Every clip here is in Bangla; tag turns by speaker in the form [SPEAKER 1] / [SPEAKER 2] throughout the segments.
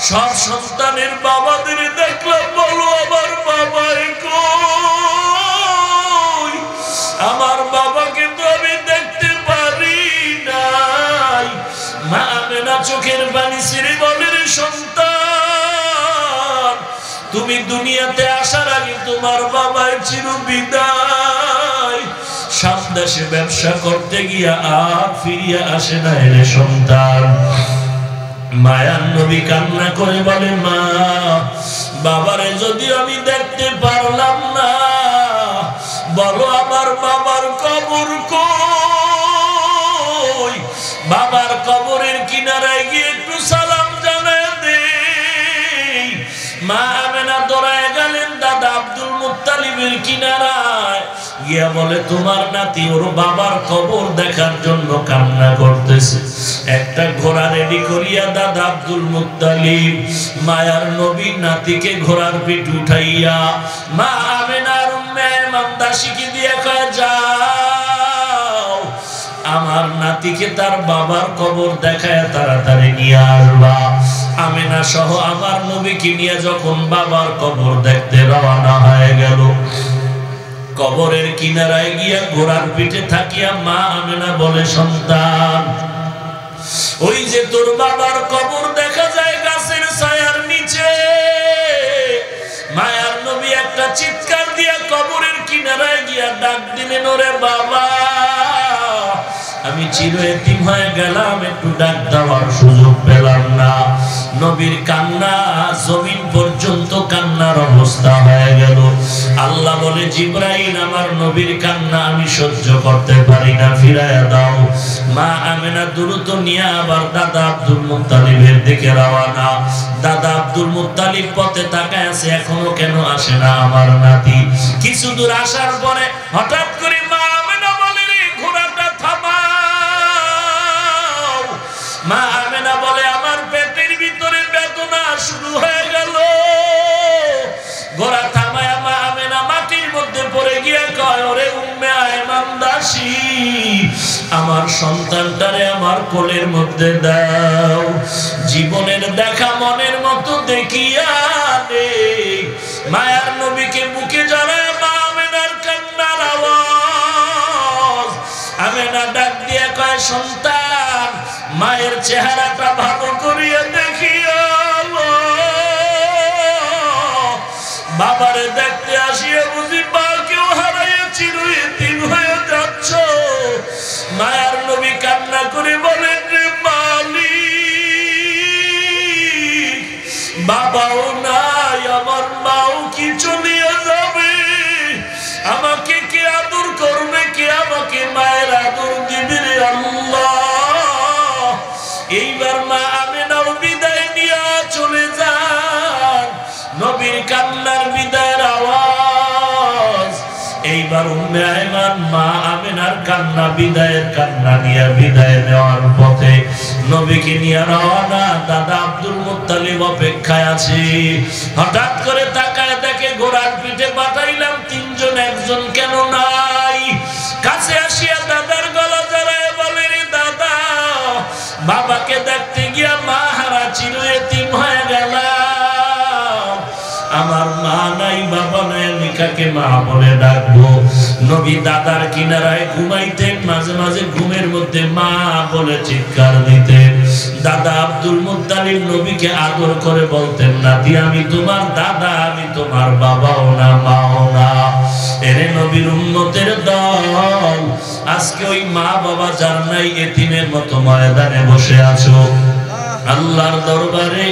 [SPEAKER 1] সব সন্তানের বাবাদের দেখলাম, বলো আমার বাবাই কই? আমার বাবাকে তো আমি দেখতে পারি নাই। মা আমেনা চোখের পানি ছেড়ে বলে, রে সন্তান, তুমি দুনিয়াতে আসার আগে তোমার বাবার চিরবিদায়। সামদেশে ব্যবসা করতে গিয়া আর ফিরিয়া আসে না রে সন্তান। মায়ার নবী কান্না করে বলে, মা বাবারে যদি আমি দেখতে পারলাম না, বলো আমার বাবার কবর কই? বাবার কবরের কিনারায় গিয়ে একটু সালাম জানায় দে। মা আমেনা দৌড়ায় গেলেন দাদা আব্দুল মুত্তালিবের কিনারায় গিয়া বলে, তোমার নাতি ওর বাবার কবর দেখার জন্য কান্না করতেছে। একটা ঘোড়া রেডি করিয়া দাদা আব্দুল মুত্তালিব মায়ার নবী নাতিকে ঘোড়ার পিঠ উঠাইয়া মা আমেনার উম্মে আয়মান দাসীকে দিয়ে কয়, যাও আমার নাতিকে তার বাবার কবর দেখায় তাড়াতাড়ি নিয়ে আসবা। আমেনা সহ আমার নবীকে নিয়ে যখন বাবার কবর দেখতে রওনা হয়ে গেল, কবরের কিনারায় গিয়া ঘোড়ার পিঠে থাকিয়া মা আমেনা বলে, সন্তান, ওই যে তোর বাবার কবর দেখা যায় গাছের ছায়ার নিচে। মায়ার নবী একটা চিৎকার দিয়া কবরের কিনারায় গিয়া ডাক দিলেন, ওরে বাবা, আমি চির এতিম হয়ে গেলাম, একটু ডাক দেওয়ার সুযোগ পেলাম না। নবীর কান্না জমিন পর্যন্ত কান্নার অবস্থা হয়ে গেল। আল্লাহ বলে, জিবরাইল, আমার নবীর কান্না আমি সহ্য করতে পারি না, ফিরাইয়া দাও। মা আমেনা দ্রুত নিয়ে আবার দাদা আব্দুল মুত্তালিবের দিকে রওনা। দাদা আব্দুল মুত্তালিব পথে তাকায় আছে, এখনো কেন আসে না আমার নাতি? কিছু দূর আসার পরে হঠাৎ করে মা আমেনা বলে, রে ঘোড়াটা থামাও। মা আমেনা বলে, আমার পেটের ভিতরে বেদনা শুরু হয়ে গেল। ঘোড়া থামায়া মা আমেনা মাটির মধ্যে পড়ে গিয়ে কয়, ওরে উম্মে আয়মান দাসী, আমার সন্তানটারে আমার কোলের মধ্যে দাও। জীবনের দেখা মনের মতো দেখিয়া নে। মায়ার নবীকে বুকে জড়ায় মা আমেনার কান্নার আওয়াজ। আমেনা ডাক দিয়ে কয়, সন্তান, মায়ের চেহারাটা ভালো করিয়া দেখিয়া বাবারে দেখতে আসিয়া বুঝি মাকেও হারাইয়া চির এতিম হয়ে যাচ্ছ। মায়ার নবী কান্না করে বলেন, রে মালিক, বাবাও নাই, আমার মাও কি চলিয়া যাবে? আমাকে কে আদর করবে? কে আমাকে মায়ের আদর দিবে? রে আল্লাহ, এইবার মা আমেনাও বিদায় নিয়ে চলে যান। নবীর কান্নার বিদায়ের আওয়াজ। এইবার উম্মে আয়মান মা আমেনার কান্না, বিদায়ের কান্না নিয়ে বিদায় নেওয়ার পথে নবীকে নিয়ে রওনা। দাদা আব্দুল মুত্তালিব অপেক্ষায় আছে। হঠাৎ করে তাকায় দেখে ঘোড়ার পিঠে পাঠাইলাম তিনজন, একজন কেন নাই? কাছে আসিয়া দাদার গলা জড়ায় বলে, রে দাদা, বাবাকে দেখতে গিয়া মা হারা চির এতিম হয়ে গেলাম। আমার মা নাই, বাবা নাই, আমি কাকে মা বলে ডাকবো? নবী দাদার কিনারায় ঘুমাইতেন, মাঝে মাঝে ঘুমের মধ্যে মা বলে চিৎকার দিতেন। দাদা আব্দুল মুত্তালিব নবীকে আদর করে বলতেন, নাতি, আমি তোমার দাদা, আমি তোমার বাবাও না, মাও না। এরে নবীর উম্মতের দল, আজকে ওই মা বাবা যার নাই, এতিমের মতো ময়দানে বসে আছো। আল্লাহর দরবারে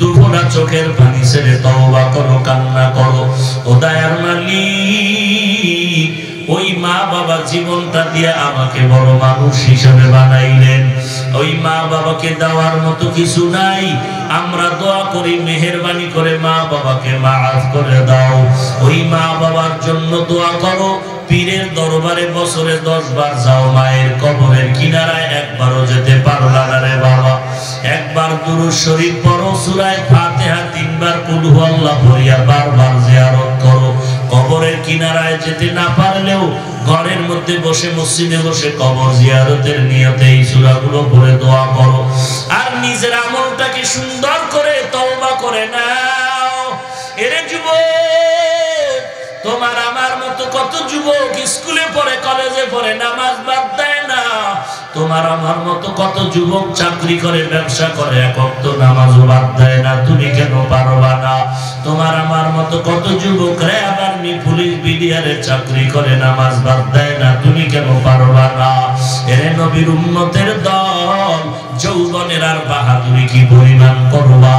[SPEAKER 1] দুফোঁটা চোখের পানি ছেড়ে তওবা করো, কান্না করো। ও দয়ার মালিক, ওই মা বাবা জীবনটা দিয়ে আমাকে বড় মানুষ হিসেবে বানাইলেন। ওই মা বাবাকে দেওয়ার মতো কিছু নাই। আমরা দোয়া করি, মেহেরবানি করে মা বাবাকে মাফ করে দাও। ওই মা বাবার জন্য দোয়া করো। পীরের দরবারে বছরে 10 বার যাও, মায়ের কবরের কিনারায় একবারও যেতে পারলা না রে বাবা। একবার দুরূদ শরীফ পড়ো, সূরা ফাতিহা 3 বার, কুল হুয়াল্লাহ পড়িয়া বারবার জিয়ারত করো। কবরের কিনারায় যেতে না পারলেও ঘরের মধ্যে বসে, মসজিদে বসে কবর জিয়ারতের নিয়তে এই সূরাগুলো পড়ে দোয়া করো। আর নিজের আমলটাকে সুন্দর করে নাও। এরে যুবক, তোমার আমার মতো কত যুবক স্কুলে পড়ে, কলেজে পড়ে, নামাজ বাদ দেয় না। তোমার আমার মতো কত যুবক চাকরি করে, ব্যবসা করে, এক ওয়াক্ত নামাজও বাদ দেয় না। তুমি কেন পারবা না? তোমার আমার মতো কত যুবক র্যাব, আর্মি, পুলিশ, বিডিআরে চাকরি করে, নামাজ বাদ দেয় না। তুমি কেন পারবা না? এরে নবীর উম্মতের দল, যৌবনের আর বাহাদুরি কি পরিমাণ করবা?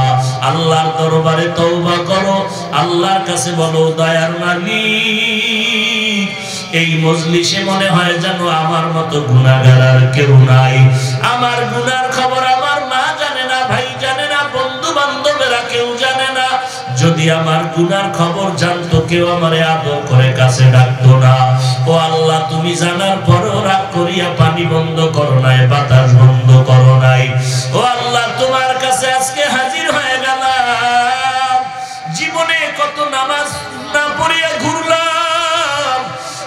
[SPEAKER 1] আল্লাহর দরবারে তওবা করো, আল্লাহর কাছে বলো, দয়ার মালিক, এই মজলিসে মনে হয় যেন আমার মতো গুনাহগার আর কেউ নাই। আমার গুনার খবর আমার মা জানে না, ভাই জানে না, বন্ধু বান্ধবেরা কেউ জানে না। যদি আমার গুনার খবর জানতো, কেউ আমারে আদর করে কাছে ডাকতো না। ও আল্লাহ, তুমি জানার পরও রাগ করিয়া পানি বন্ধ করো নাই, বাতাস বন্ধ করো নাই। ও আল্লাহ, তোমার কাছে আজকে হাজির হয়ে গেলাম। জীবনে কত নামাজ না পড়িয়া ঘুরলাম।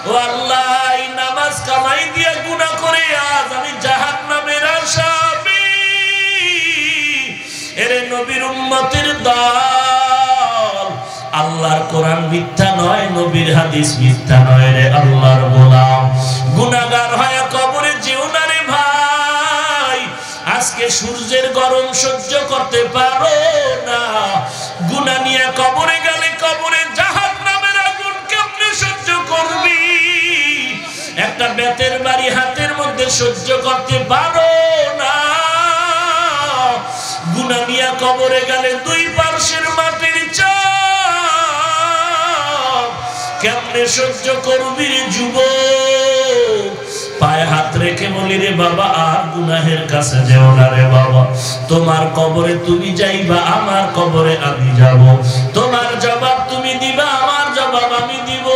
[SPEAKER 1] ও আল্লাহ, এই নামাজ কামাই দিয়া গুনাহ করে আজ আমি জাহান্নামের আসামি। এরে নবীর উম্মতের দল, আল্লাহর কোরআন মিথ্যা নয়, নবীর হাদিস মিথ্যা নয় রে আল্লাহর গোলাম। গুনাহগার হয়ে কবরে যেও না রে ভাই। আজকে সূর্যের গরম সহ্য করতে পারো না, গুনাহ নিয়ে কবরে গেলে কবরে জাহান্নামের আগুন কেমনে সহ্য করবি? একটা বেতের বাড়ি হাতের মধ্যে সহ্য করতে পারো না, গুনাহ নিয়ে কবরে গেলে দুই পার্শ্বের মাটির চাপ কেমনে সহ্য করবি রে যুবক? পায়ে হাত রেখে বলি রে বাবা, আর গুনাহের কাছে যেও না রে বাবা। তোমার কবরে তুমি যাইবা, আমার কবরে আমি যাব। তোমার জবাব তুমি দিবা, আমার জবাব আমি দিব।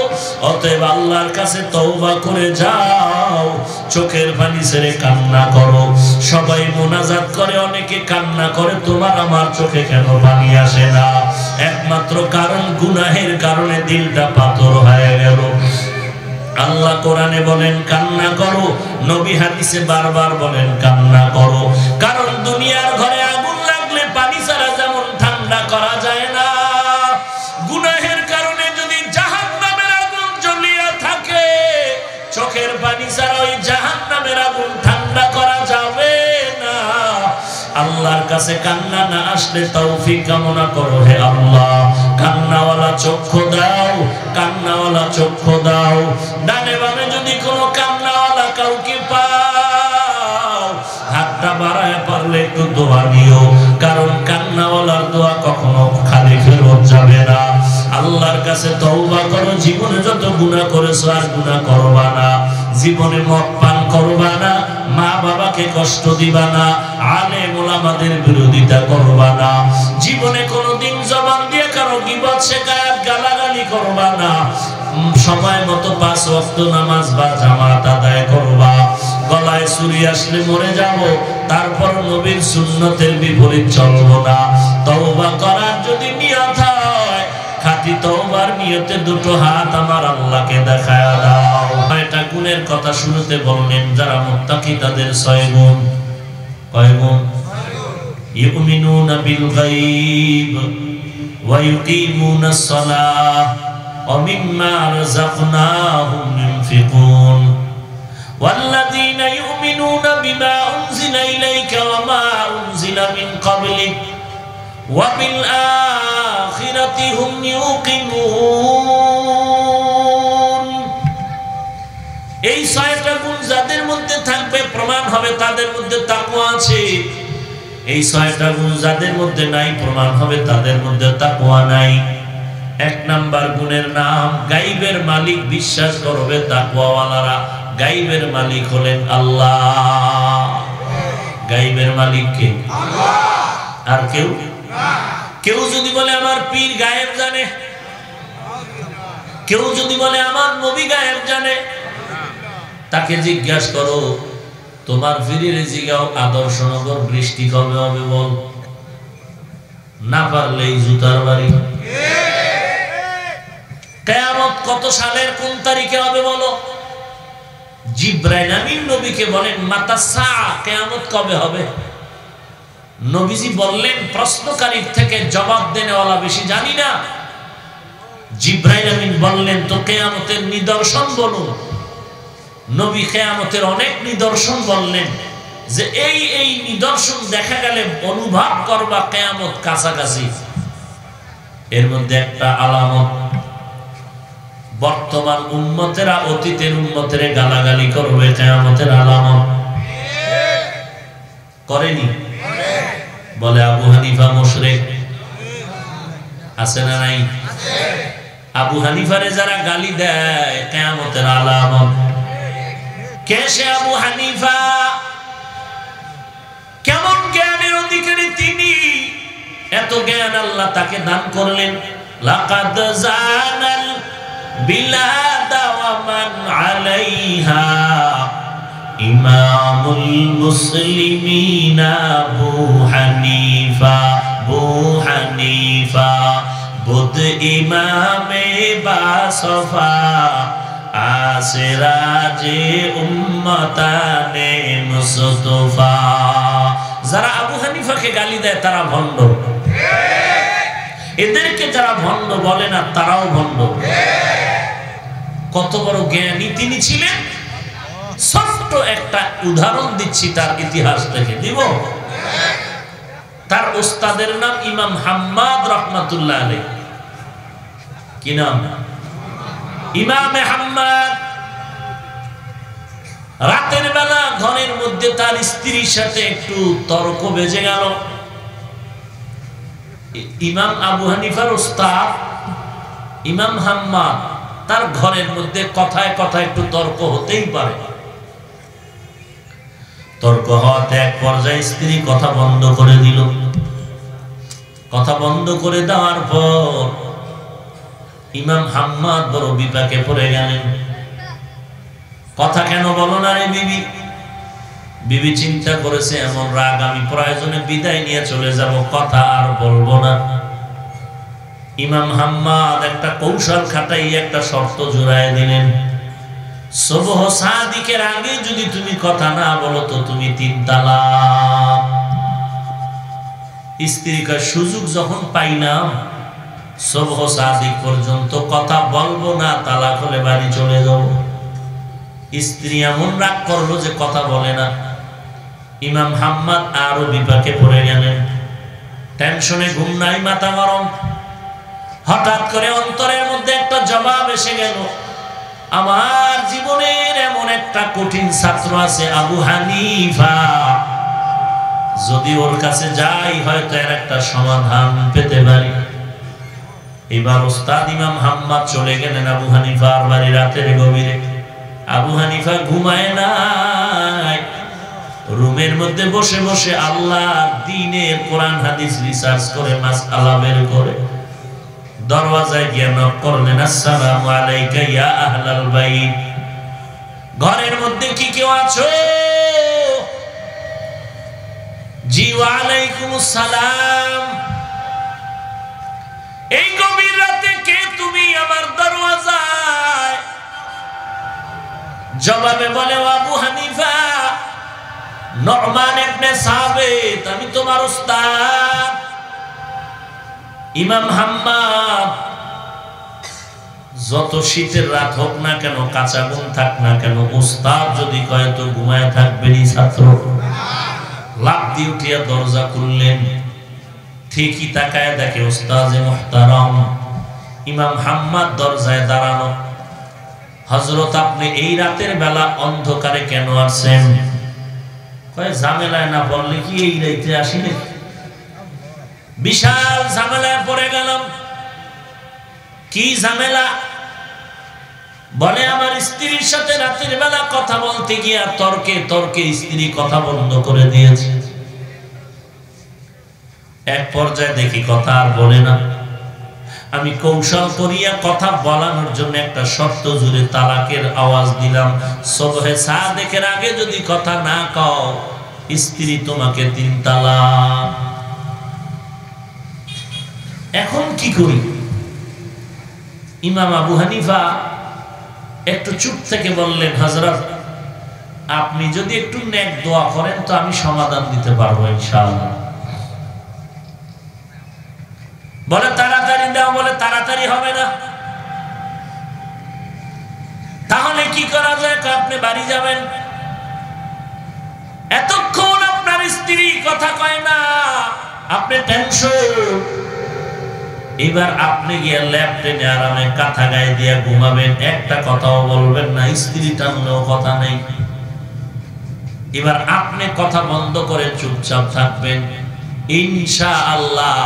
[SPEAKER 1] অতএব আল্লাহর কাছে তওবা করে যাও, চোখের পানি ছেড়ে কান্না করো। সবাই মোনাজাত করে, অনেকে কান্না করে, তোমার আমার চোখে কেন পানি আসে না? একমাত্র কারণ, গুনাহের কারণে দিলটা পাথর হয়ে গেল। আল্লাহ কোরআনে বলেন কান্না করো, নবী হাদিসে বারবার বলেন কান্না করো। কারণ দুনিয়ার ঘরে আগুন লাগলে পানি ছাড়া যেমন ঠান্ডা করা যায় না, গুনাহের কারণে যদি জাহান্নামের আগুন জ্বলিয়া থাকে, চোখের পানি ছাড়া ওই জাহান্নামের আগুন ঠান্ডা করা যাবে না। আল্লাহর কাছে কান্না না আসলে তৌফিক কামনা করো, হে আল্লাহ কান্নাওয়ালা চক্ষু দাও, কান্নাওয়ালা চক্ষু দাও। ডানে বামে যদি কোনো কান্নাওয়ালা কাউকে পাও, হাতটা বাড়ায় পারলে একটু দোয়া দিও, কারণ কান্নাওয়ালার দোয়া কখনো খালি ফেরত যাবে না। আল্লাহর কাছে তওবা করো, জীবনে যত গুনাহ করেছো আর গুনাহ করবা না। জীবনে মদ পান করবা না, মা বাবাকে কষ্ট দিবা না, আলেম ওলামাদের বিরোধিতা করবা না। জীবনে কোনোদিন জবান দিয়ে কারো গীবত শিকায়াত গালাগালি করবা না। সময় মতো 5 ওয়াক্ত নামাজ বা জামাত আদায় করবা। গলায় ছুরি আসলে মরে যাব, তারপর নবীর সুন্নতের বিপরীত চলবো না। তওবা করার যদি নিয়ত হয়, খাঁটি তওবার নিয়তে দুটো হাত আমার আল্লাহকে দেখায় দাও। এটা গুণের কথা শুরুতে বললেন, যারা মুত্তাকি তাদের 6 গুণ। কয় গুণ? ইউমিনুনা বিল গায়ব ওয়া ইউকিমুনাস সালাহ ওয়া মিম্মা রাযাকনাহুম ইউনফিকুন ওয়াল্লাযীনা ইউমিনুনা বিমা উনজিলা ইলাইকা ওয়া মা উনজিলা মিন ক্বাবলিক ওয়া বিল আখিরাতি হুম ইউকিনুন। এই 6টা গুণ যাদের মধ্যে থাকবে, প্রমাণ হবে তাদের মধ্যে তাকওয়া আছে। এই 6টা গুণ যাদের মধ্যে নাই, প্রমাণ হবে তাদের মধ্যে তাকওয়া নাই। 1 নাম্বার গুণের নাম গায়বের মালিক বিশ্বাস করবে তাকওয়াওয়ালারা। গায়বের মালিক হলেন আল্লাহ। গায়বের মালিক কে? আল্লাহ। আর কেউ না। কেউ যদি বলে আমার পীর গায়েব জানে, কেউ যদি বলে আমার নবী গায়েব জানে, তাকে জিজ্ঞাসা করো, তোমার পীরের জিগাও আদর্শনগর বৃষ্টি কবে হবে বল। না পারলে জুতার বাড়ি। কিয়ামত কত সালের কোন তারিখে হবে বলো। জিবরাইল আমিন নবীকে বলেন মাতা সা, কিয়ামত কবে হবে। নবীজি বললেন, প্রশ্নকারীর থেকে জবাব দেনেওয়ালা বেশি জানি না। জিবরাইল আমিন বললেন, তো কিয়ামতের নিদর্শন বলুন। নবী কিয়ামতের অনেক নিদর্শন বললেন, যে এই এই নিদর্শন দেখা গেলে অনুভব করবা কিয়ামত কাছাকাছি। এর মধ্যে একটা আলামত, বর্তমান উম্মতেরা অতীতের উম্মতের গালাগালি করবে, কিয়ামতের আলামত। করেনি? বলে আবু হানিফা মুশরিক, আছে না নাই? আবু হানিফারে যারা গালি দেয় কিয়ামতের আলামত। কে সে আবু হানিফা? কেমন জ্ঞানের অধিকারী তিনি? এত জ্ঞান আল্লাহ তাকে দান করলেন। লাকাদ জানাল বিলাদা ওয়া মান আলাইহা ইমামুল মুসলিমিনা আবু হানিফা। আবু হানিফা বুদ ইমামে বাসফা আসরাজে উম্মতানে মুস্তফা। যারা আবু হানিফাকে গালি দেয় তারা ভণ্ড, এদেরকে যারা ভণ্ড বলে না তারাও ভণ্ড। কত বড় জ্ঞানী তিনি ছিলেন, ছোট্ট একটা উদাহরণ দিচ্ছি তার ইতিহাস থেকে। দিব? তার উস্তাদের নাম ইমাম হাম্মাদ রাহমাতুল্লাহ আলাইহি। কি নাম? ইমাম হাম্মাদ। রাতের বেলা ঘরের মধ্যে তার স্ত্রীর সাথে একটু তর্ক বেজে গেল। ইমাম আবু হানিফার উস্তাদ ইমাম হাম্মাদ, তার ঘরের মধ্যে কথায় কথায় একটু তর্ক হতেই পারে। তর্ক হওয়াতে এক পর্যায়ে স্ত্রী কথা বন্ধ করে দিল। কথা বন্ধ করে দেওয়ার পর ইমাম হাম্মাদ বড় বিপাকে পড়ে গেলেন। কথা কেন বলো না রে বিবি? বিবি চিন্তা করেছে, এমন রাগ, আমি প্রয়োজনে বিদায় নিয়ে চলে যাব, কথা আর বলবো না। ইমাম হাম্মাদ একটা কৌশল খাটাই একটা শর্ত জোড়ায় দিলেন, সুবহ সাদিকের আগে যদি তুমি কথা না বলো তো তুমি 3 তালাক। স্ত্রীকে সুযোগ যখন পাইলাম, সুবহ সাদিক পর্যন্ত কথা বলবো না, তালাক হলে বাড়ি চলে যাব। স্ত্রী এমন রাগ করলো যে কথা বলে না। ইমাম হাম্মাদ আরো বিপাকে পড়ে গেলেন। টেনশনে ঘুম নাই, মাথা গরম। হঠাৎ করে অন্তরের মধ্যে একটা জবাব এসে গেল, আমার জীবনের এমন একটা কঠিন ছাত্র আছে আবু হানিফা, যদি ওর কাছে যাই হয়তো এর একটা সমাধান পেতে পারি। এবার ওস্তাদ ইমাম হাম্মাদ চলে গেলেন আবু হানিফার বাড়ি রাতের গভীরে। আবু হানিফা ঘুমায় নাই, রুমের মধ্যে বসে বসে আল্লাহর দ্বীনের কোরআন হাদিস রিসার্চ করে, মাসআলা বের করে। দরওয়াজায় গিয়ে নক করলেন, আসসালামু আলাইকা ইয়া আহলাল বাইত। ঘরের মধ্যে কি কেউ আছো? জি ওয়া আলাইকুমুস সালাম। এই গভীর রাতে কে তুমি আমার দরওয়াজায়? জবাবে বলে, আবু হানিফা, নু'মান ইবনে সাবিত, আমি তোমার উস্তাদ। ইমাম হাম্মাদ, যত শীতের রাত হোক না কেন, কাঁচা ঘুম থাক না কেন, উস্তাদ যদি কয় তো ঘুমায় থাকবেনই ছাত্র। লাফ দিয়ে উঠিয়া দরজা খুললেন, ঠিকই তাকায় দেখে উস্তাদে মুহতারাম ইমাম হাম্মাদ দরজায় দাঁড়ানো। হযরত, আপনি এই রাতের বেলা অন্ধকারে কেন আসছেন? কয়, ঝামেলায় না পড়লে কি এই রাতে আসি নাকি? বিশাল ঝামেলায় পড়ে গেলাম। কি ঝামেলা? বলে, আমার স্ত্রীর সাথে রাতের বেলা কথা বলতে গিয়া তর্কে তর্কে স্ত্রী কথা বন্ধ করে দিয়েছে। এক পর্যায়ে দেখি কথা আর বলে না। আমি কৌশল করিয়া কথা বলানোর জন্য একটা শর্ত জুড়ে তালাকের আওয়াজ দিলাম, সুবহে সাদিকের আগে যদি কথা না কও, স্ত্রী তোমাকে 3 তালাক। এখন কি করি? ইমাম আবু হানিফা একটু চুপ থেকে বললেন, হযরত, আপনি যদি একটু নেক দোয়া করেন তো আমি সমাধান দিতে পারবো ইনশাআল্লাহ। বলে তাড়াতাড়ি দাও, বলে তাড়াতাড়ি হবে না। তাহলে কি করা যায়? আপনি বাড়ি যাবেন, এতক্ষণ আপনার স্ত্রী কথা কয় না, আপনি টেনশন। এবার আপনি গিয়ে ল্যাপটপে আরামে কাঁথা গায়ে দিয়ে ঘুমাবেন, একটা কথাও বলবেন না, স্ত্রী টানলেও কথা নেই। এবার আপনি কথা বন্ধ করে চুপচাপ থাকবেন। ইনশাআল্লাহ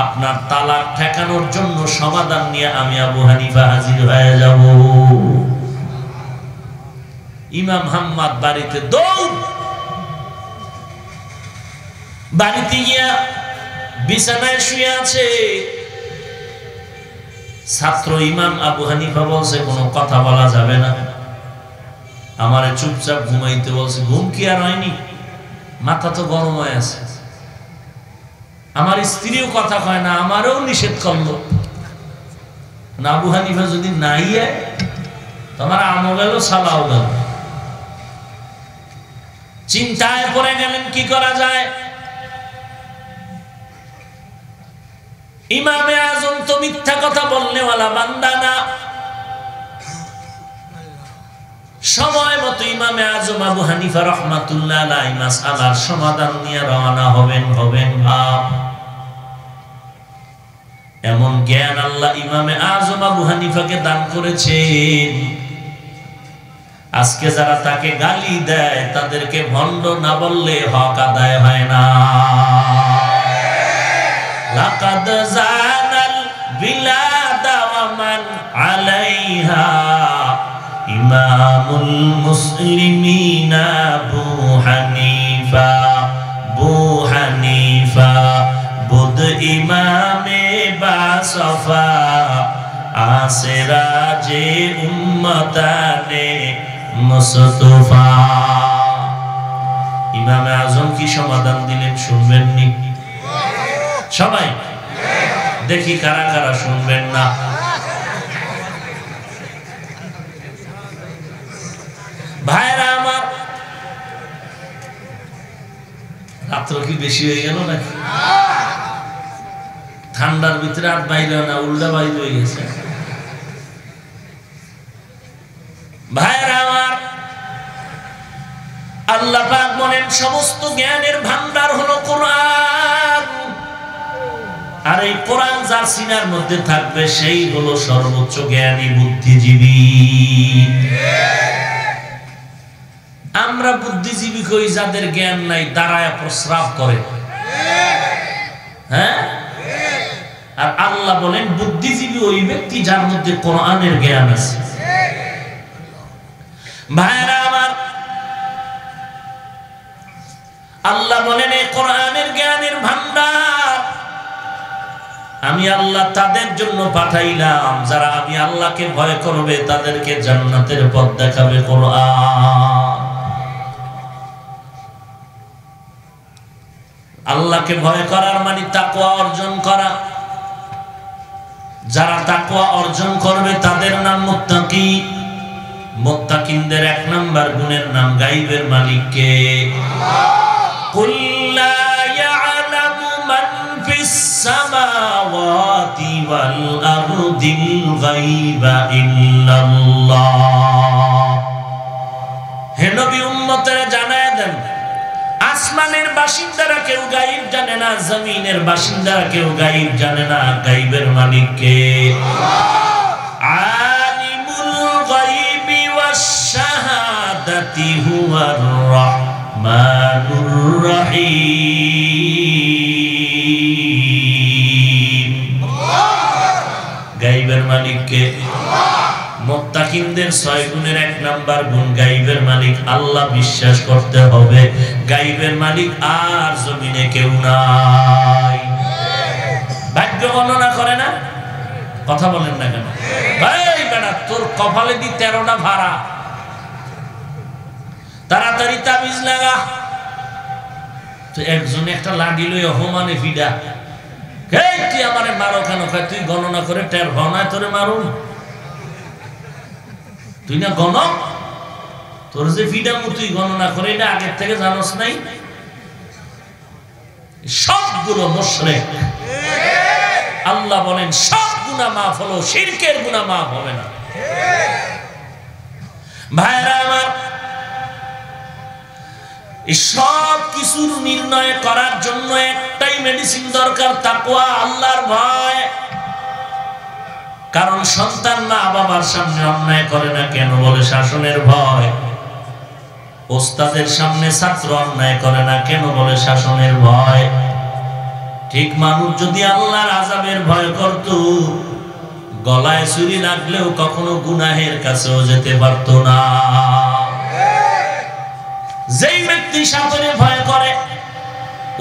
[SPEAKER 1] আপনার তালাক ঠেকানোর জন্য সমাধান নিয়ে আমি আবু হানিফা হাজির হয়ে যাব। ইমাম হাম্মাদ বাড়িতে দৌড়, বাড়িতে গিয়া বিছানায় শুয়ে আছে। ছাত্র ইমাম আবু হানিফা বলছে কোনো কথা বলা যাবে না, আমারে চুপচাপ ঘুমাইতে বলছে। ঘুম কি আর হয়নি? মাথা তো গরম হয়ে আছে। আমার স্ত্রীও কথা কয় না, আমারও নিষেধ করলো। আবু হানিফা যদি নাই তোমার আমও গেল, সালাও গেল। চিন্তায় পড়ে গেলেন কি করা যায়। ইমামে আজম তো মিথ্যা কথা বলনেওয়ালা বান্দা না। সময় মতো ইমামে আজম আবু হানিফা রাহমাতুল্লাহ আলাইহি মাসআলার সমাধান নিয়ে রওনা হবেন। এমন জ্ঞান আল্লাহ ইমামে আজম আবু হানিফাকে দান করেছেন, আজকে যারা তাকে গালি দেয় তাদেরকে ভণ্ড না বললে হক আদায় হয় না। লাকাদ জানাল বিলাদা ওয়া মান আলাইহা ইমামুল মুসলিমিনা আবু হানিফা। বুধ ইমামে বাসফা আসরাজে উম্মতানে মুস্তাফা। ইমামে আজম কি সমাধান দিলেন শুনবেন নি? সবাই দেখি কারা কারা শুনবেন না। ভাইরা আমার, রাত্র কি বেশি হয়ে গেল নাকি? ঠান্ডার ভিতরে আর বাইরে না, উল্টা বাইরে হয়ে গেছে। ভাইরা আমার, আল্লাহ পাক বলেন সমস্ত জ্ঞানের ভান্ডার হলো কোরআন। আর এই কোরআন যার সিনার মধ্যে থাকবে সেই হলো সর্বোচ্চ জ্ঞানী বুদ্ধিজীবী। আমরা বুদ্ধিজীবী কই যাদের জ্ঞান নাই, দাঁড়ায় প্রস্রাব করে। হ্যাঁ, আর আল্লাহ বলেন বুদ্ধিজীবী ওই ব্যক্তি যার মধ্যে কোরআনের জ্ঞান আছে। ভাইরা আমার, আল্লাহ বলেন এই কোরআনের জ্ঞানের ভান্ডার আমি আল্লাহ তাদের জন্য পাঠাইলাম যারা আমি আল্লাহকে ভয় করবে, তাদেরকে জান্নাতের পথ দেখাবে কোরআন। আল্লাহকে ভয় করার মানে তাকওয়া অর্জন করা। যারা তাকওয়া অর্জন করবে তাদের নাম মুত্তাকি। মুত্তাকিনদের এক নাম্বার গুণের নাম গায়বের মালিক কে? কুল লা ইয়ালামু মান ফিস সামাওয়াতি ওয়াল আরদিল গায়বা ইল্লাল্লাহ। হে নবী, উম্মতেরা জানায় দেন, আসমানের বাসিন্দারা কেউ গায়ব জানে না, জমিনের বাসিন্দারা কেউ গায়ব জানে না। গায়বের মালিক কে? আলিমুল গায়বি ওয়াশ শাহাদাতি হুয়ার রাহমানুর রহিম। গায়বের মালিক কে? মুত্তাকিনদের 6 গুণের 1 নাম্বার গুণ গায়বের মালিক আল্লাহ বিশ্বাস করতে হবে। গায়বের মালিক আর জমিনে কেউ নাই। ভাগ্য বর্ণনা করে না? কথা বলেন না কেন? ভাই বেটা, তোর কপালে দি 13টা ভাড়া, তাড়াতাড়ি তাবিজ লাগা। তো একজনে একটা লাঠি লই অহমানে ফিডা, তুই আমারে মারো কেন? তুই গণনা করে টের হও না তোরে মারুন? তুই না গণক, তোর যে ফিডামু তুই গণনা করে এটা আগের থেকে জানোস নাই? সবগুলো মুশরিক। আল্লাহ বলেন সব গুনাহ মাফ হলো, শিরকের গুনাহ মাফ হবে না। ভাইরা আমার, এই সব কিছুর নির্ণয় করার জন্য একটাই মেডিসিন দরকার, তাকওয়া, আল্লাহর ভয়। কারণ সন্তান মা বাবার সামনে অন্যায় করে না কেন? বলে শাসনের ভয়। ওস্তাদের সামনে ছাত্র অন্যায় করে না কেন? বলে শাসনের ভয়। ঠিক মানুষ যদি আল্লাহর আযাবের ভয় করত, গলায় ছুরি লাগলেও কখনো গুনাহের কাছেও যেতে পারত না। যেই ব্যক্তি সাপের ভয় করে,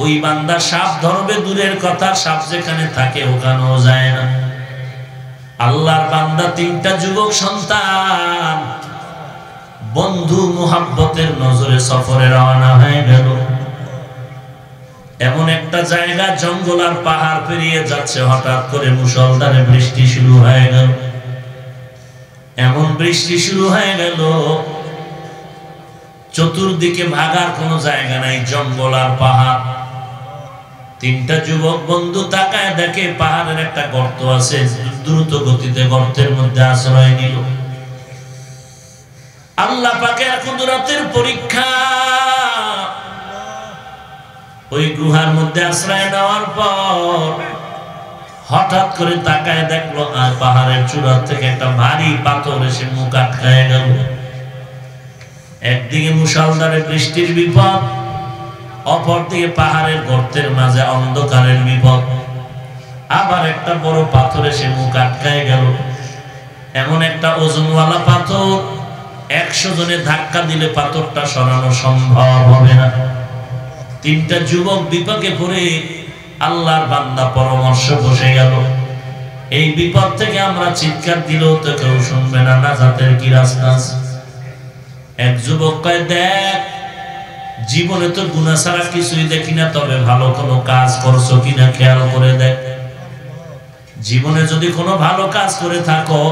[SPEAKER 1] ওই বান্দা সাপ ধরবে দূরের কথা, সাপ যেখানে থাকে ওখানেও যায় না। আল্লাহর বান্দা তিনটা যুবক সন্তান বন্ধু মুহাব্বতের নজরে সফরে রওনা হয়ে গেল। এমন একটা জায়গা, জঙ্গল আর পাহাড় পেরিয়ে যাচ্ছে, হঠাৎ করে মুষলধারে বৃষ্টি শুরু হয়ে গেল। এমন বৃষ্টি শুরু হয়ে গেল, চতুর্দিকে ভাগার কোনো জায়গা নাই, জঙ্গল আর পাহাড়। তিনটা যুবক বন্ধু তাকায় দেখে পাহাড়ের একটা গর্ত আছে, দ্রুত গতিতে গর্তের মধ্যে আশ্রয় নিল। আল্লাহ পাকের কুদরতের পরীক্ষা। ওই গুহার মধ্যে আশ্রয় নেওয়ার পর হঠাৎ করে তাকায় দেখলো আর পাহাড়ের চূড়া থেকে একটা ভারী পাথর এসে মুখ আটকায় গেল। একদিকে মুষলধারে বৃষ্টির বিপদ, অপরদিকে পাহাড়ের গর্তের মাঝে অন্ধকারের বিপদ। আবার একটা বড় পাথর এসে মুখ আটকায় গেল। এমন একটা ওজনওয়ালা পাথর, 100 জনে ধাক্কা দিলে পাথরটা সরানো সম্ভব হবে না। তিনটা যুবক বিপাকে পড়ে আল্লাহর বান্দা পরামর্শ বসে গেল, এই বিপদ থেকে আমরা চিৎকার দিলেও তো কেউ শুনবে না, নাজাতের কি রাস্তা আছে? এক যুবক কয়, দেখ, জীবনে তো গুনাহ ছাড়া কিছুই দেখি না, তবে ভালো কোনো কাজ করছো কিনা খেয়াল করে দেখ। জীবনে যদি কোনো ভালো কাজ করে থাকো,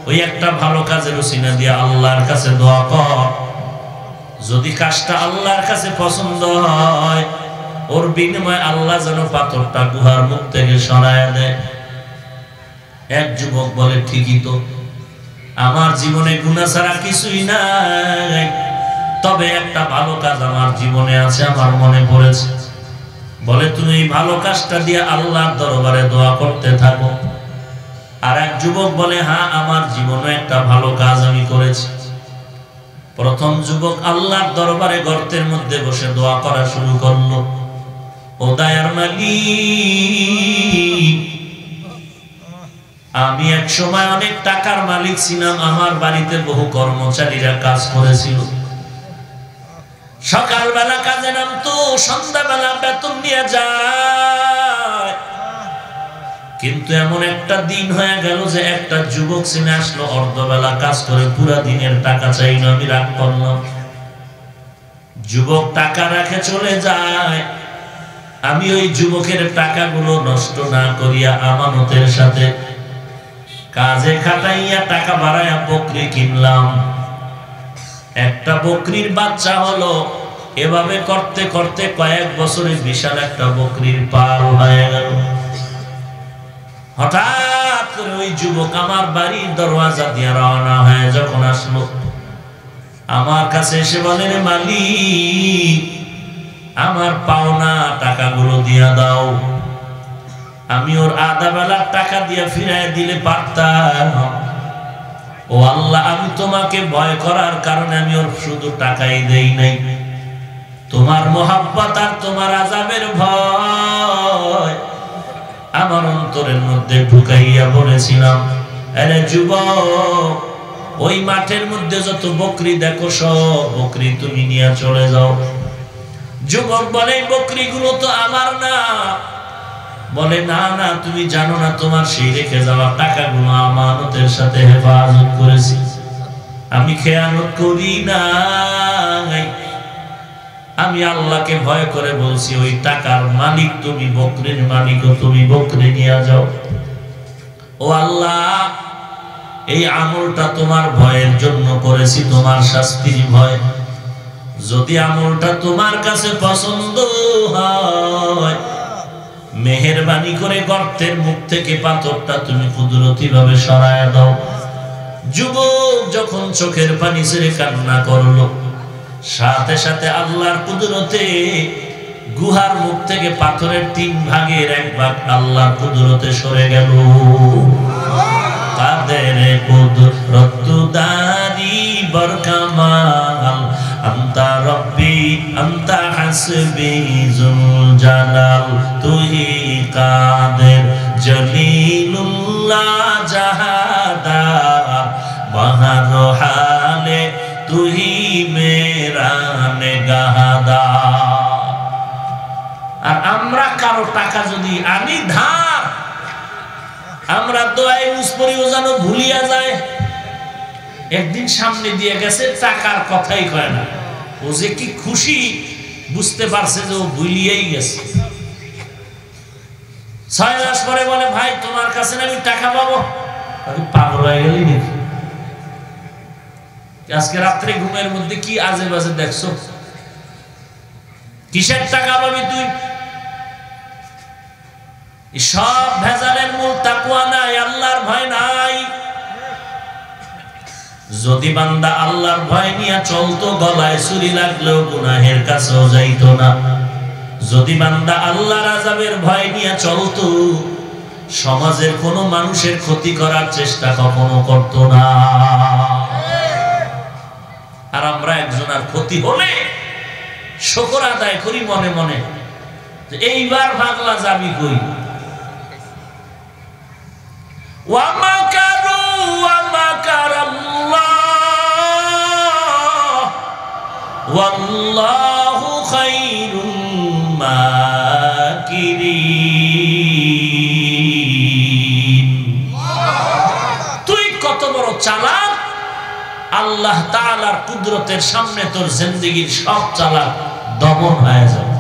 [SPEAKER 1] ওই একটা ভালো কাজের ওসিলা দিয়ে আল্লাহর কাছে দোয়া কর। যদি কাজটা আল্লাহর কাছে পছন্দ হয়, ওর বিনিময়ে আল্লাহ যেন পাথরটা গুহার মুখ থেকে সরায় দেয়। এক যুবক বলে, ঠিকই তো, আমার জীবনে গুনাহ ছাড়া কিছুই নাই, তবে একটা ভালো কাজ আমার জীবনে আছে, আমার মনে পড়েছে। বলে, তুমি এই ভালো কাজটা দিয়ে আল্লাহর দরবারে দোয়া করতে থাকো। আর এক যুবক বলে, হ্যাঁ, আমার জীবনে একটা ভালো কাজ আমি করেছি। প্রথম যুবক আল্লাহর দরবারে গর্তের মধ্যে বসে দোয়া করা শুরু করলো। ও দয়ার মালিক, আমি এক সময় অনেক টাকার মালিক ছিলাম, আমার বাড়িতে বহু কর্মচারীরা কাজ করেছিল। সকালবেলা কাজে নামতো, সন্ধ্যাবেলা বেতন নিয়ে যায়। কিন্তু এমন একটা দিন হয়ে গেল যে একটা যুবক সিনে আসলো, অর্ধবেলা কাজ করে পুরা দিনের টাকা চাইলো। আমি রাগ করলাম। যুবক টাকা রাখে চলে যায়, আমি ওই যুবকের টাকাগুলো নষ্ট না করিয়া আমানতের সাথে কাজে খাটাইয়া টাকা বাড়াইয়া বকরি কিনলাম। একটা বকরির বাচ্চা হলো। এভাবে করতে করতে কয়েক বছরে বিশাল একটা বকরির পাল হয়ে গেল। হঠাৎ করে ওই যুবক আমার বাড়ির দরওয়াজা দিয়ে রওনা হয়ে যখন আসলো, আমার কাছে এসে বলে, রে মালিক, আমার পাওনা টাকাগুলো দিয়া দাও। আমি ওর আধা বেলার টাকা দিয়া ফিরাই দিলে পারতাম। ও আল্লাহ, আমি তোমাকে ভয় করার কারণে আমি ওর শুধু টাকাই দেই নাই, তোমার মহাব্বত আর তোমার আযাবের ভয় আমার অন্তরের মধ্যে ঢুকাইয়া বলেছিলাম, আরে যুবক, ওই মাঠের মধ্যে যত বকরি দেখো সব বকরি তুমি নিয়ে চলে যাও। যুবক বলে, বকরিগুলো তো আমার না। বলে, না না, তুমি জানো না, তোমার সেই রেখে যাওয়া টাকাগুলো আমানতের সাথে হেফাজত করেছি, আমি খেয়ানত করি না। আমি আল্লাহকে ভয় করে বলছি, ওই টাকার মালিক তুমি, বকরির মালিকও তুমি, বকরি নিয়ে যাও। ও আল্লাহ, এই আমলটা তোমার ভয়ের জন্য করেছি, তোমার শাস্তির ভয়। যদি আমলটা তোমার কাছে পছন্দ হয়, মেহের মেহেরবানি করে গর্তের মুখ থেকে পাথরটা তুমি কুদরতি ভাবে সরায়া দাও। যুবক যখন চোখের পানি ছেড়ে কান্না করলো, সাথে সাথে আল্লাহর কুদরতে গুহার মুখ থেকে পাথরের 3 ভাগের 1 ভাগ আল্লাহর কুদরতে সরে গেল। কাদের কুদরত দারি বরকামাল, আন্তা রব্বি আন্তা হাসবি জুল জালাল, তুহি কাদের জলিলুল্লাহ জাহাদার, বাহার হালে তুহি মেরা নেগাহদার। আর আমরা কারো টাকা যদি আনি ধার, আমরা দোয়ায় মুসপরিও যেন ভুলিয়া যায়। একদিন সামনে দিয়ে গেছে, টাকার কথাই কয় না। ও যে কি খুশি, বুঝতে পারছে যে ও ভুলিয়েই গেছে। 6 মাস পরে বলে, ভাই তোমার কাছে আমি টাকা পাবো। আমি পাগল হয়ে গেলি নাকি? আজকে রাত্রে ঘুমের মধ্যে কি আজে বাজে দেখছো? কিসের টাকা পাবি তুই? সব ভেজালের মূল তাকওয়া নাই, আল্লাহর ভয় নাই। যদি বান্দা আল্লাহর ভয় নিয়ে চলতো, গলায় ছুরি লাগলেও গুনাহের কাছেও যাইতো না। যদি বান্দা আল্লাহর আযাবের ভয় নিয়ে চলতো, সমাজের কোনো মানুষের ক্ষতি করার চেষ্টা কখনো করতো না। আর আমরা একজনের ক্ষতি হলে শুকর আদায় করি মনে মনে, এইবার ভাগলা যাবি কই। ওয়া মাকারু ওয়া মাকারাল্লাহ ওয়াল্লাহু খায়রুল মাকিরিন। তুই কত বড় চালাক, আল্লাহ তাআলার কুদরতের সামনে তোর জিন্দেগীর সব চালাক দমন হয়ে যাবে।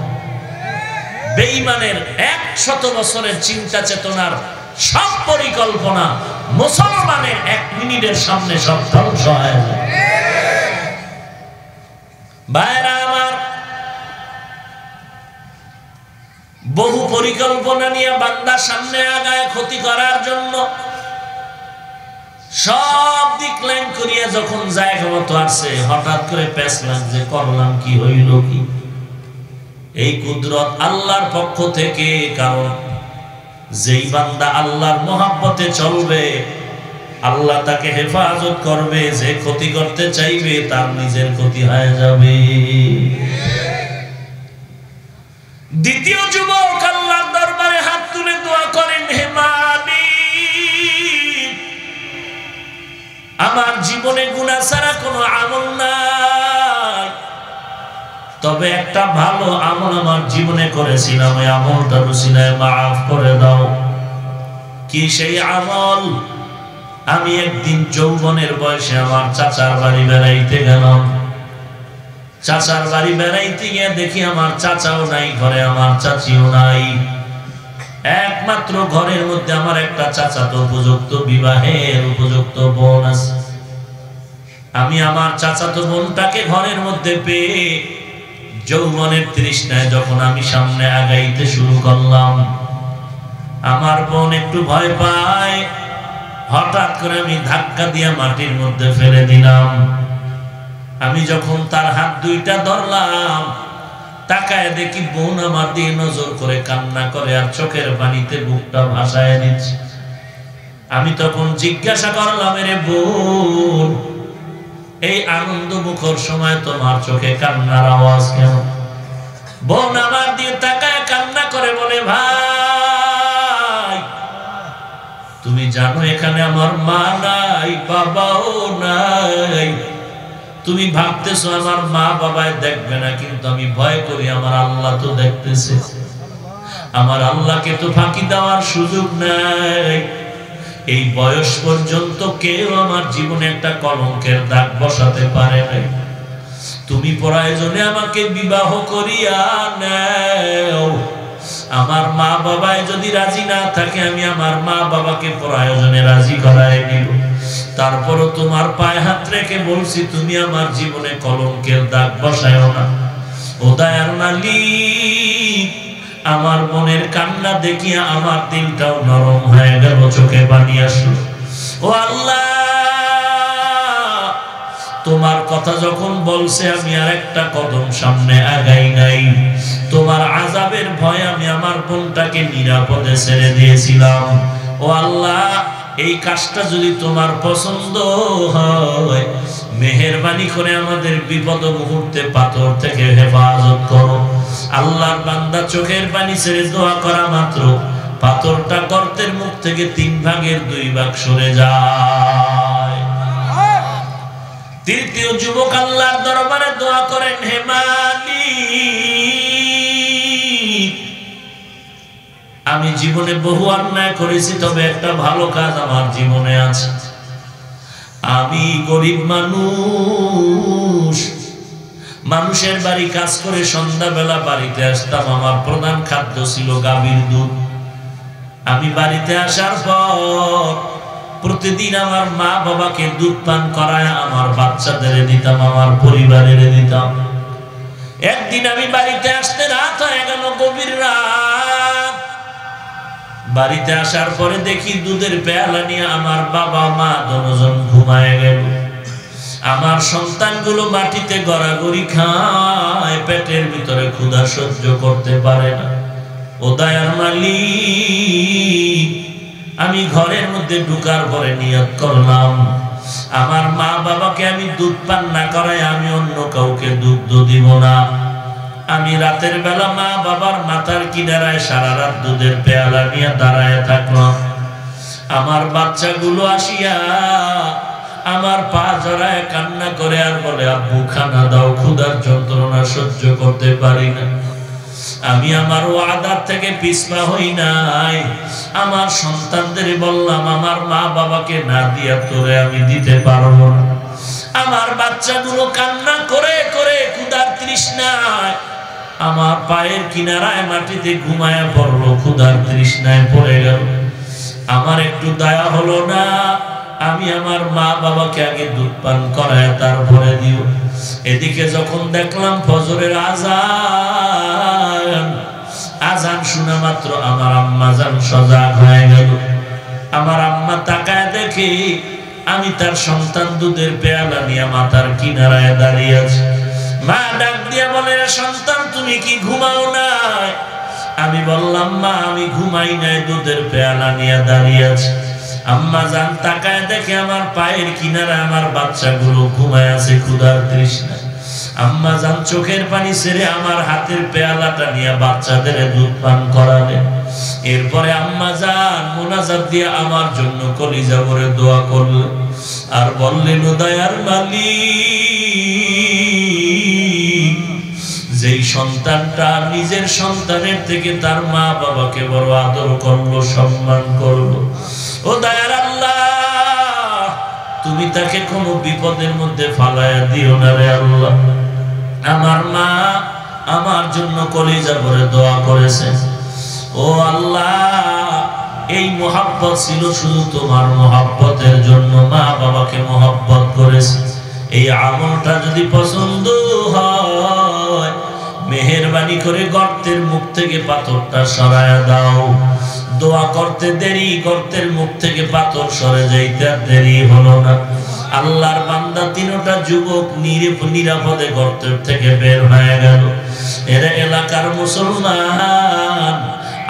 [SPEAKER 1] বেঈমানের 100 বছরের চিন্তা চেতনার সব পরিকল্পনা মুসলমানের 1 মিনিটের সামনে সব ধ্বংস হয়ে যাবে। ভাইরা আমার, বহু পরিকল্পনা নিয়ে বান্দা সামনে আগায় ক্ষতি করার জন্য। সব দিক লাইন করিয়া যখন জায়গা মতো আসছে, হঠাৎ করে পেছলাম যে করলাম কি, হইল কি। এই কুদরত আল্লাহর পক্ষ থেকে। কারণ যেই বান্দা আল্লাহর মহব্বতে চলবে, আল্লাহ তাকে হেফাজত করবে। যে ক্ষতি করতে চাইবে, তার নিজের ক্ষতি হয়ে যাবে। দ্বিতীয় যুবক আল্লাহর দরবারে হাত তুলে দোয়া করেন, হে মালিক, আমার জীবনে গুনাহ ছাড়া কোনো আমল নাই, তবে একটা ভালো আমল আমার জীবনে করেছিলাম, ওই আমলটার উসিলায় মাফ করে দাও। কি সেই আমল? আমি একদিন যৌবনের বয়সে আমার চাচার বাড়ি বেড়াইতে গেলাম। চাচার বাড়ি বেড়াইতে গিয়ে দেখি আমার চাচাও নাই ঘরে, আমার চাচিও নাই। একমাত্র ঘরের মধ্যে আমার একটা চাচাতো উপযুক্ত বিবাহের উপযুক্ত বোন আছে। আমি আমার চাচাতো বোনটাকে ঘরের মধ্যে পেয়ে যৌবনের তৃষ্ণায় যখন আমি সামনে আগাইতে শুরু করলাম, আমার বোন একটু ভয় পায়। হঠাৎ করে আমি ধাক্কা দিয়ে মাটির মধ্যে ফেলে দিলাম। আমি যখন তার হাত দুইটা ধরলাম, তাকায় দেখি বোন আমার দিকে নজর করে কান্না করে আর চোখের পানিতে বুকটা ভাসায় দিচ্ছে। আমি তখন জিজ্ঞাসা করলাম, রে বোন, এই আনন্দ মুখর সময় তোমার চোখে কান্নার আওয়াজ কেন? বোন আমার দিয়ে তাকায় কান্না করে বলে, ভাই তুমি জানো এখানে আমার মা নাই, বাবাও নাই। তুমি ভাবতেছো আমার মা বাবায় দেখবে না, কিন্তু আমি ভয় করি আমার আল্লাহ তো দেখতেছে। আমার আল্লাহকে তো ফাঁকি দেওয়ার সুযোগ নাই। এই বয়স পর্যন্ত কেউ আমার জীবনে একটা কলঙ্কের দাগ বসাতে পারে নাই। তুমি প্রয়োজনে আমাকে বিবাহ করিয়া নাও। আমার মা বাবায় যদি রাজি না থাকে, আমি আমার মা বাবাকে প্রয়োজনে রাজি করায় নিব। তারপরও তোমার পায়ে হাত রেখে বলছি, তুমি আমার জীবনে কলঙ্কের দাগ বসায়ও না। ও দয়ার মালিক, আমার মনের কান্না দেখিয়া আমার দিলটাও নরম হয়ে গেল, চোখে পানি আসলো। ও আল্লাহ, তোমার কথা যখন বলছে আমি আর একটা কদম সামনে আগাই নাই। তোমার আযাবের ভয় আমি আমার বোনটাকে নিরাপদে ছেড়ে দিয়েছিলাম। ও আল্লাহ, এই কাজটা যদি তোমার পছন্দ হয়, মেহেরবানি করে আমাদের বিপদ মুহূর্তে পাথর থেকে হেফাজত করো। আল্লাহর বান্দা চোখের পানি ছেড়ে দোয়া করা মাত্র পাথরটা গর্তের মুখ থেকে 3 ভাগের 2 ভাগ সরে যায়। তৃতীয় যুবক আল্লাহর দরবারে দোয়া করেন, হে মালিক, আমি জীবনে বহু অন্যায় করেছি, তবে একটা ভালো কাজ আমার জীবনে আছে। আমি গরিব মানুষ, মানুষের বাড়ি কাজ করে সন্ধ্যাবেলা বাড়িতে আসতাম। আমার প্রধান খাদ্য ছিল গাভীর দুধ। আমি বাড়িতে আসার পর প্রতিদিন আমার মা বাবাকে দুধ পান করায় আমার বাচ্চাদের দিতাম, আমার পরিবারের দিতাম। একদিন আমি বাড়িতে আসতে রাত হয়ে গেল, গভীর রাত। বাড়িতে আসার পরে দেখি দুধের পেয়ালা নিয়ে আমার বাবা মা দুজন ঘুমায় গেল। আমার সন্তানগুলো মাটিতে গড়াগড়ি খায়, পেটের ভিতরে ক্ষুধা সহ্য করতে পারে না। ও দয়ার মালিক, আমি ঘরের মধ্যে ঢুকার পরে নিয়ত করলাম, আমার মা বাবাকে আমি দুধ পান না করায় আমি অন্য কাউকে দুধ দিব না। আমি রাতের বেলা মা বাবার মাথার কিনারায় সারা রাত দুধের পেয়ালা নিয়ে দাঁড়ায় থাকলাম। আমার বাচ্চাগুলো আসিয়া আমার পা জড়ায় কান্না করে আর বলে, আব্বু খানা দাও, ক্ষুধার যন্ত্রণা সহ্য করতে পারি না। আমি আমার ওয়াদার থেকে পিছপা হই নাই। আমার সন্তানদের বললাম, আমার মা বাবাকে না দিয়া তোরে আমি দিতে পারবো না। আমার বাচ্চাগুলো কান্না করে করে ক্ষুধার তৃষ্ণায় আমার পায়ের কিনারায় মাটিতে ঘুমায়া পড়লো, ক্ষুধার তৃষ্ণায় পড়ে গেল। আমার একটু দয়া হলো না, আমি আমার মা বাবাকে আগে দুধ পান করায় তারপরে দিও। এদিকে যখন দেখলাম ফজরের আজান, আজান শোনা মাত্র আমার আম্মা জান সজাগ হয়ে গেল। আমার আম্মা তাকায় দেখে আমি তার সন্তান দুধের পেয়ালা নিয়ে মাথার কিনারায় দাঁড়িয়ে আছি। মা ডাক দিয়া বলে, সন্তান তুমি কি ঘুমাও নাই? আমি বললাম, মা আমি ঘুমাই নাই, দুধের পেয়ালা নিয়ে দাঁড়িয়ে আছি। আম্মা জান তাকায় দেখে আমার পায়ের কিনারে আমার বাচ্চাগুলো ঘুমায় আছে ক্ষুধার তৃষ্ণায়। আম্মা জান চোখের পানি ছেড়ে আমার হাতের পেয়ালাটা নিয়ে বাচ্চাদের দুধ পান করালেন। এরপরে আম্মা জান মুনাজাত দিয়ে আমার জন্য কলিজা ভরে দোয়া করলেন আর বললেন, দয়ার মালিক, যেই সন্তানটা নিজের সন্তানের থেকে তার মা বাবাকে বড় আদর করলো, সম্মান করলো, ও দয়ার আল্লাহ, তুমি তাকে কোনো বিপদের মধ্যে ফালায়া দিও না রে আল্লাহ। আমার মা আমার জন্য কলিজা ভরে দোয়া করেছে। ও আল্লাহ, এই মোহাব্বত ছিল শুধু তোমার মোহাব্বতের জন্য, মা বাবাকে মোহাব্বত করেছে। এই আমলটা যদি পছন্দ হয়, মেহেরবানি করে গর্তের মুখ থেকে পাথরটা সরায়া দাও। দোয়া করতে দেরি, গর্তের মুখ থেকে পাথর সরে যাইতে দেরি হলো না। আল্লাহর বান্দা তিনটা যুবক নিরাপদে গর্তের থেকে বের হয়ে গেল। এরা এলাকার মুসলমান,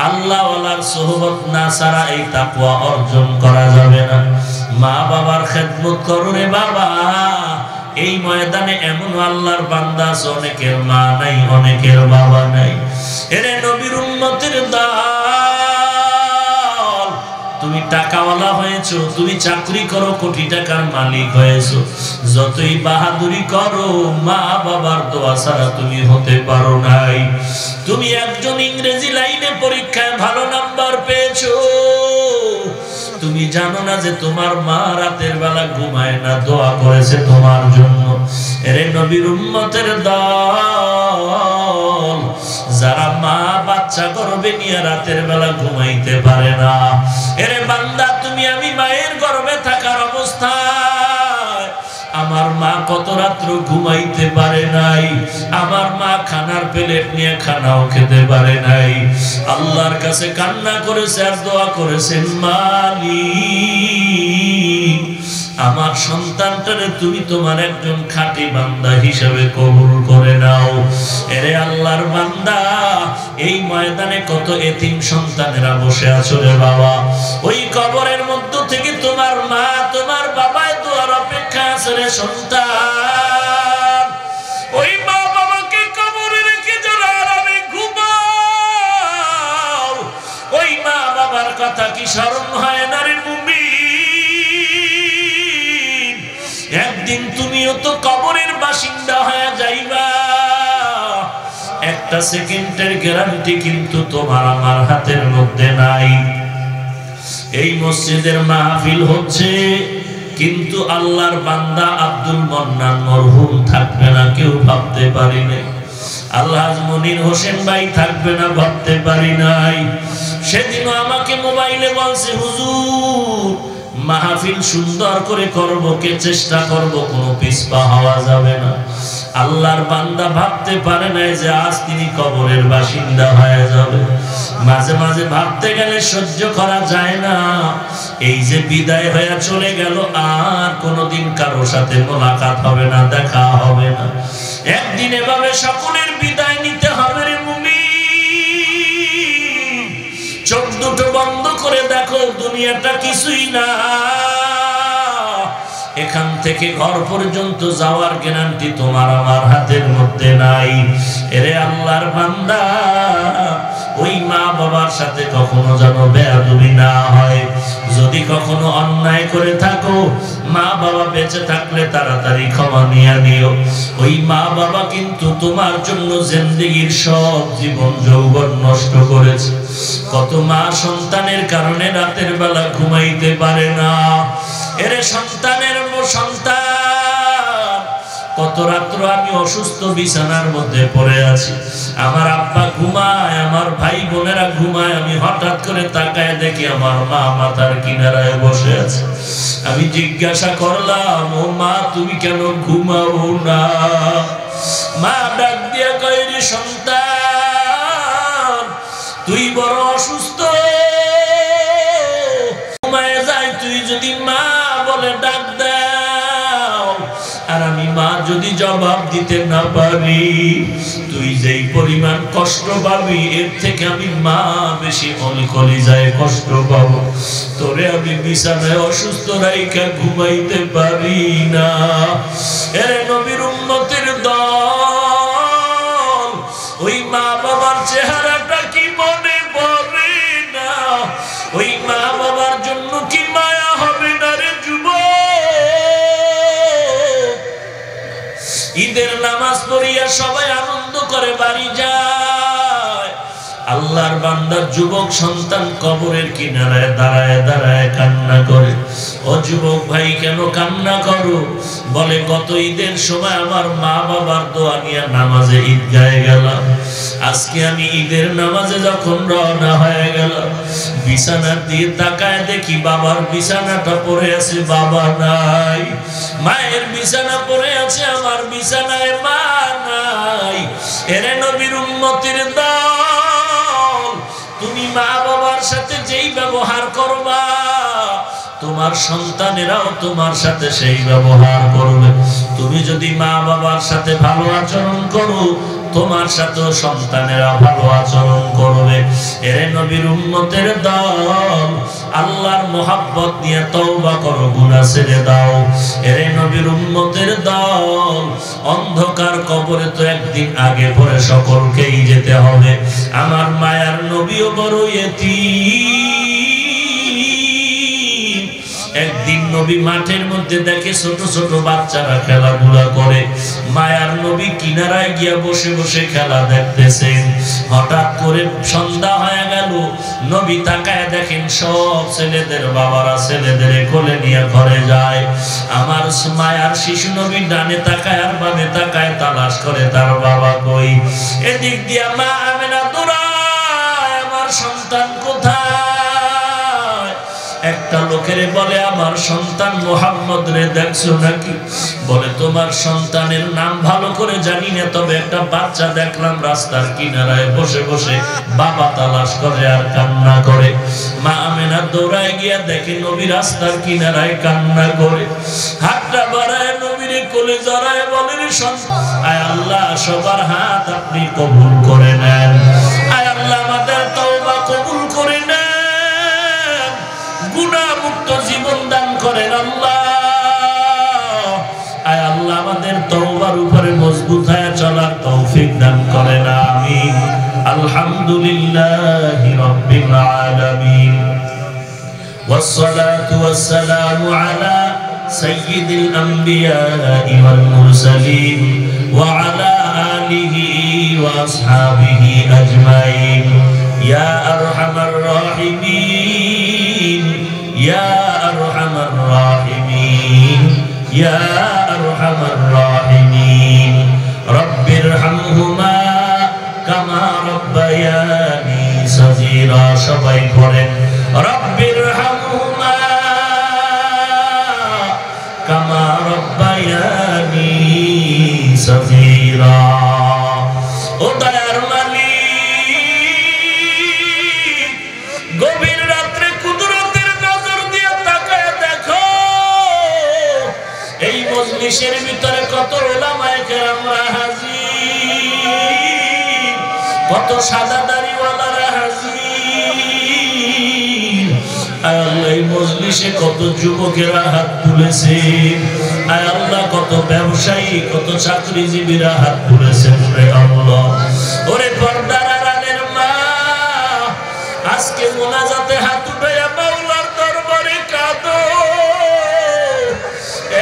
[SPEAKER 1] আল্লাহওয়ালার সোহবত না ছাড়া এই তাকওয়া অর্জন করা যাবে না। মা বাবার খেদমত করো রে বাবা। এই ময়দানে এমন আল্লাহর বান্দা আছে, অনেকের মা নাই, অনেকের বাবা নাই। এরে নবীর উম্মতের দল, তুমি টাকাওয়ালা হয়েছো, তুমি চাকরি করো, কোটি টাকার মালিক হয়েছো, যতই বাহাদুরি করো, মা বাবার দোয়া ছাড়া তুমি হতে পারো নাই। তুমি একজন ইংরেজি লাইনে পরীক্ষায় ভালো নাম্বার পেয়েছো, তুমি জানো না যে তোমার মা রাতের বেলা ঘুমায় না, দোয়া করেছে তোমার জন্য। এরে নবীর উম্মতের দল, যারা মা বাচ্চা গর্ভে নিয়ে রাতের বেলা ঘুমাইতে পারে না, এরে বান্দা তুমি আমি মায়ের গর্ভে থাকার অবস্থায় আমার মা কত রাত্র ঘুমাইতে পারে নাই, আমার মা খানার প্লেট নিয়ে খানাও খেতে পারে নাই। আল্লাহর কাছে কান্না করেছে আর দোয়া করেছেন, মালিক আমার সন্তানটারে তুমি তোমার একজন খাঁটি বান্দা হিসেবে কবুল করে নাও। এরে আল্লাহর বান্দা, এই ময়দানে কত এতিম সন্তানেরা বসে আছো রে বাবা। ওই কবরের মধ্য থেকে তোমার মা তোমার বাবায় দোয়ার অপেক্ষা আছে রে সন্তান। ওই মা বাবাকে কবরে রেখে যারা আরামে ঘুমাও, ওই মা বাবার কথা কি স্মরণ হয় না রে মুমিন? একদিন তুমিও তো কবরের বাসিন্দা হয়ে যাইবা। একটা সেকেন্ডের গ্যারান্টি কিন্তু তোমার আমার হাতের মধ্যে নাই। এই মসজিদের মাহফিল হচ্ছে, কিন্তু আল্লাহর বান্দা আব্দুল মান্নান মরহুম থাকবে না, কেউ ভাবতে পারি নাই। আলহাজ মনির হোসেন ভাই থাকবে না, ভাবতে পারি নাই। সেদিনও আমাকে মোবাইলে বলছে, হুজুর মাহফিল সুন্দর করে করব, কে চেষ্টা করব, কোনো পিছপা হওয়া যাবে না। আল্লাহর বান্দা ভাবতে পারে নাই যে আজ তিনি কবরের বাসিন্দা হয়ে যাবে। মাঝে মাঝে ভাবতে গেলে সহ্য করা যায় না, এই যে বিদায় হয়ে চলে গেল, আর কোনোদিন কারোর সাথে মোলাকাত হবে না, দেখা হবে না। একদিন এভাবে সকলের বিদায় নিতে হবে রে মুমিন। চোখ দুটো বন্ধ করে দেখো, দুনিয়াটা কিছুই না। এখান থেকে ঘর পর্যন্ত যাওয়ার গ্যারান্টি তোমার আমার হাতের মধ্যে নাই। এরে আল্লাহর বান্দা, ওই মা বাবার সাথে কখনো যেন বেয়াদবি না হয়। যদি কখনো অন্যায় করে থাকো, মা বাবা বেঁচে থাকলে তাড়াতাড়ি ক্ষমা নিয়ে নিও। ওই মা বাবা কিন্তু তোমার জন্য জিন্দেগির সব জীবন যৌবন নষ্ট করেছে। কত মা সন্তানের কারণে রাতের বেলা ঘুমাইতে পারে না। এরে সন্তানের সন্তান, কত রাত্র আমি অসুস্থ বিছানার মধ্যে পড়ে আছি, আমার আব্বা ঘুমায়, আমার ভাই বোনেরা ঘুমায়, আমি হঠাৎ করে তাকায় দেখি আমার মা মাথার কিনারায় বসে আছে। আমি জিজ্ঞাসা করলাম, ও মা তুমি কেন ঘুমাও না? মা ডাক দিয়া কয়, রে সন্তান তুই বড় অসুস্থ, ঘুমায় যায়, তুই যদি মা বলে ডাক দাও, আর আমি মা যদি জবাব দিতে না পারি, তুই যেই পরিমাণ কষ্ট পাবি, এর থেকে আমি মা বেশি কলিজায় কষ্ট পাবো। তোরে আমি বিছানায় অসুস্থ রাইখা ঘুমাইতে পারি না। এরে নবীর উম্মতের দল, ওই মা বাবার চেহারাটা কি মনে পড়ে না? ওই মা বাবার জন্য কি মায়া হবে না রে যুবক? ঈদের নামাজ পড়িয়া সবাই আনন্দ করে বাড়ি যায়, আল্লাহর বান্দার যুবক সন্তান কবরের কিনারায় দাঁড়ায় দাঁড়ায় কান্না করে। ও যুবক ভাই, কেন কান্না করো? বলে, গত ঈদের সময় আমার মা বাবার দোয়া নিয়ে নামাজে ঈদগাহে গেলাম। আজকে আমি ঈদের নামাজে যখন রওনা হয়ে গেলাম, বিছানার দিয়ে তাকায় দেখি বাবার বিছানাটা পড়ে আছে, বাবা নাই। মায়ের বিছানা পড়ে আছে, আমার বিছানায় মা নাই। এরে নবীর উম্মতের দল, তুমি মা বাবার সাথে যেই ব্যবহার করবা, তোমার সন্তানেরাও তোমার সাথে সেই ব্যবহার করবে। তুমি যদি মা বাবার সাথে ভালো আচরণ করো, তোমার সাথেও সন্তানেরা ভালো আচরণ করবে। এরে নবীর উম্মতের দল, আল্লাহর মোহাব্বত নিয়ে তওবা করো, গুনাহ ছেড়ে দাও। এরে নবীর উম্মতের দল, অন্ধকার কবরে তো একদিন আগে পরে সকলকেই যেতে হবে। আমার মায়ার নবীও বড় এতিম। একদিন নবী মাঠের মধ্যে দেখে ছোট ছোট বাচ্চারা খেলাধুলা করে, মায়ার নবী কিনারায় গিয়া বসে বসে খেলা দেখতেছেন। হঠাৎ করে সন্ধ্যা হয়ে গেল, নবী তাকায় দেখেন সব ছেলেদের বাবারা ছেলেদের কোলে নিয়ে ঘরে যায়। আমার মায়ার শিশু নবী ডানে তাকায় আর বামে তাকায়, তালাশ করে তার বাবা কই। এদিক দিয়া মা আমেনা দৌড়ায়, আমার সন্তান কোথায়? একটা লোকের বলে আমার সন্তান মুহাম্মদ রে দেখছো নাকি? বলে তোমার সন্তানের নাম ভালো করে জানি না, তবে একটা বাচ্চা দেখলাম রাস্তার কিনারায় বসে বসে বাবা তালাশ করে আর কান্না করে। মা আমেনা দৌড়ায় গিয়া দেখে নবী রাস্তার কিনারায় কান্না করে, হাতটা বাড়ায় নবীরে কোলে জড়ায় বলে রে সন্তান, আয় আল্লাহ সবার হাত আপনি কবুল করে নেন, আয় আল্লাহ আমাদের তওবা কবুল করে নেন, গুনাহ মুক্ত জীবন দান করেন আল্লাহ, আয় আল্লাহ আমাদের তওবার উপরে মজবুত হয়ে চলার তৌফিক দান করেন, আমিন। আলহামদুলিল্লাহি রাব্বিল আলামিন والصلاة والسلام على سيد الأنبياء والمرسلين وعلى آله وأصحابه أجمعين يا أرحم الراحمين يا أرحم الراحمين يا أرحم الراحمين رب ارحمهما كما ربياني صغيرا সবাই পড়েন رب ارحمهما كما ربياني صغيرا ও দয়ার মালিক গভীর রাত্রে কুদরতের নজর দিয়ে তাকায় দেখো এই মজলিসের ভিতরে কত উলামায়ে কেরামরা হাজির, কত সাদা দাড়িওয়ালারা হাজির, আয় আল্লাহ এই মজলিসে কত যুবকেরা হাত তুলেছে, আয় আল্লাহ কত ব্যবসায়ী কত চাকরিজীবীরা হাত তুলেছেন রে আল্লাহ। ওরে পর্দার আড়ালের মা আজকে মোনাজাতে হাত উঠাইয়া মাওলার দরবারে কাঁদো,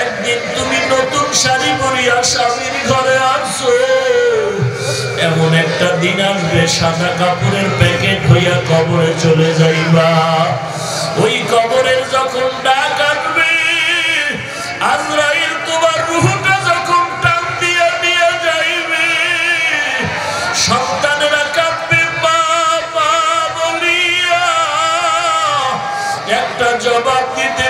[SPEAKER 1] একদিন তুমি নতুন শাড়ি পরিয়া স্বামীর ঘরে আসো, এমন একটা দিন আসবে সাদা কাপড়ের প্যাকেট হইয়া কবরে চলে যাইবা, ওই কবরের যখন ডাক আসবে আজরাইল তোমার রূহটা যখন টান দিয়া নিয়ে যাইবে, সন্তানেরা কাঁদবে মা মা বলিয়া, একটা জবাব দিতে